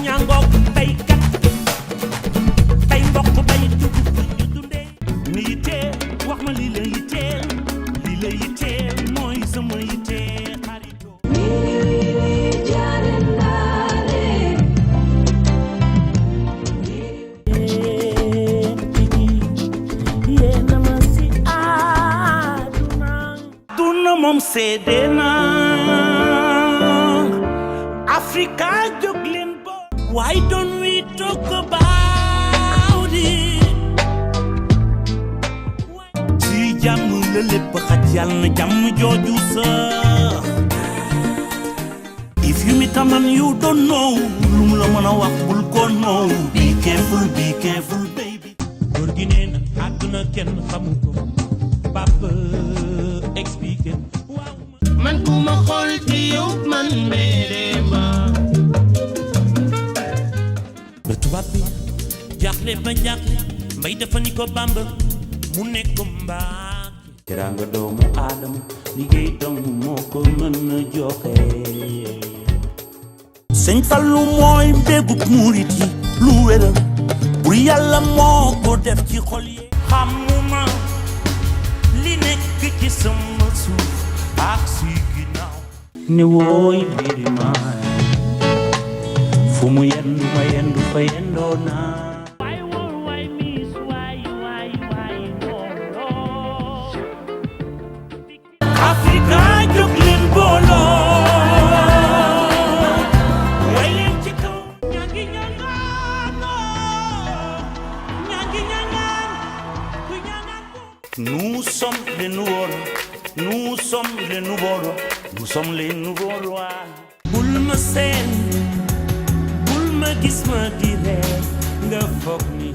ñangook baykat bay mbokk bay dugub ñu dundee ni yitteel wax ma li la yitteel mooy sama yitteel xarito duna moom seede na Africa jóg leen bo why don't we talk about it ci jàmm la lépp xaj yàlla na jàmm jooju sax if you meet a man you don't know lu mu la mën a wax bul ko know be careful baby góor gi nee na àdduna kenn xamu ko papa expliqué man ku ma xool ci yow man mere ma ba tubaab bi jaaxle ba jaaxle mbay dafa ni ko Bamba mu nekk mbaa teraanga doomu aadama liggéey dong moo ko mën a joxe Sëñ Fallu mooy mbégub murit yi lu wéra bur yàlla moo ko def ci xol yi xamuma li nekk ci sama suuf ak si ginnaaw ne wooy Birima fu mu yendu ma yendu fa yendoo naa Africa jóg leen booloo way leen ci kaw ñangi ñangaan ku ñangaan nous sommes les nouveaux nous sommes les nouveaux rois bul ma seen bul ma gis ma di reer nga foog ni